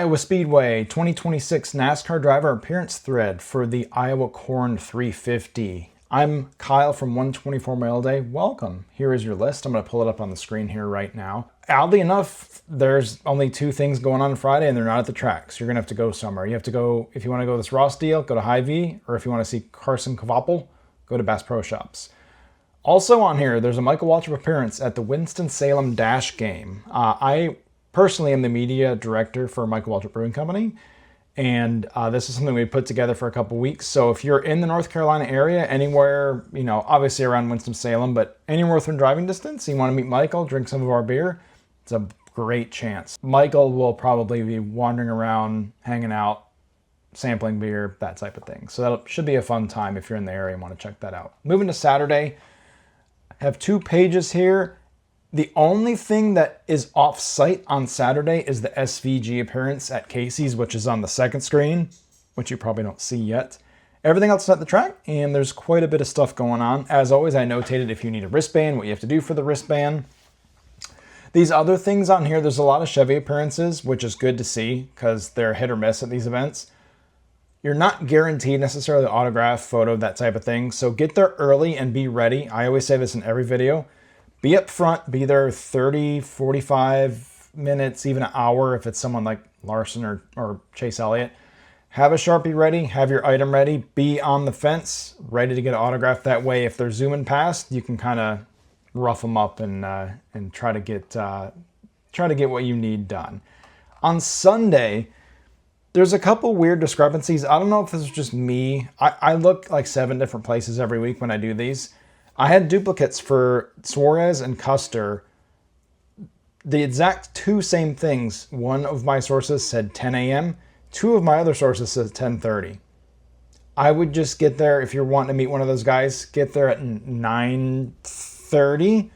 Iowa Speedway 2026 NASCAR driver appearance thread for the Iowa Corn 350. I'm Kyle from 124 Mile Day. Welcome. Here is your list. I'm going to pull it up on the screen here right now. Oddly enough, there's only two things going on Friday and they're not at the track. So you're going to have to go somewhere. You have to go, if you want to go this Ross deal, go to Hy-Vee, or if you want to see Carson Kvapil, go to Bass Pro Shops. Also on here, there's a Michael Waltrip appearance at the Winston-Salem Dash game. I personally am the media director for Michael Waltrip Brewing Company, and this is something we put together for a couple weeks. So if you're in the North Carolina area, anywhere, you know, obviously around Winston-Salem, but anywhere within driving distance, you want to meet Michael, drink some of our beer, it's a great chance. Michael will probably be wandering around, hanging out, sampling beer, that type of thing. So that should be a fun time if you're in the area and want to check that out. Moving to Saturday, I have 2 pages here. The only thing that is off-site on Saturday is the SVG appearance at Casey's, which is on the second screen, which you probably don't see yet. Everything else is at the track, and there's quite a bit of stuff going on. As always, I notated if you need a wristband, what you have to do for the wristband. These other things on here, there's a lot of Chevy appearances, which is good to see because they're hit or miss at these events. You're not guaranteed necessarily autograph, photo, that type of thing. So get there early and be ready. I always say this in every video. Be up front, be there 30, 45 minutes, even an hour if it's someone like Larson or Chase Elliott. Have a Sharpie ready, have your item ready, be on the fence, ready to get an autograph. That way, if they're zooming past, you can kind of rough them up and try to get what you need done. On Sunday, there's a couple weird discrepancies. I don't know if this is just me. I look like 7 different places every week when I do these. I had duplicates for Suarez and Custer. The exact 2 same things. One of my sources said 10 a.m. 2 of my other sources said 10:30. I would just get there, if you're wanting to meet one of those guys, get there at 9:30.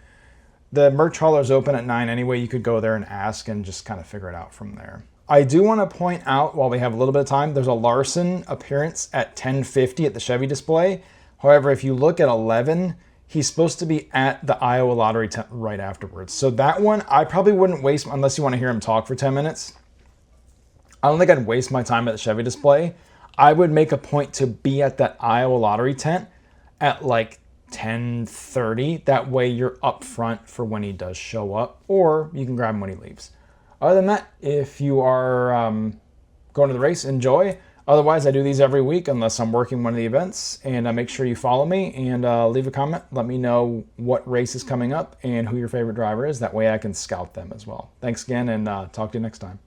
The merch hauler is open at 9 anyway. You could go there and ask and just kind of figure it out from there. I do want to point out, while we have a little bit of time, there's a Larson appearance at 10:50 at the Chevy display. However, if you look at 11, he's supposed to be at the Iowa Lottery tent right afterwards. So that one, I probably wouldn't waste, unless you want to hear him talk for 10 minutes. I don't think I'd waste my time at the Chevy display. I would make a point to be at that Iowa Lottery tent at like 10:30. That way you're up front for when he does show up, or you can grab him when he leaves. Other than that, if you are going to the race, enjoy. Otherwise, I do these every week unless I'm working one of the events. And make sure you follow me and leave a comment. Let me know what race is coming up and who your favorite driver is. That way I can scout them as well. Thanks again, and talk to you next time.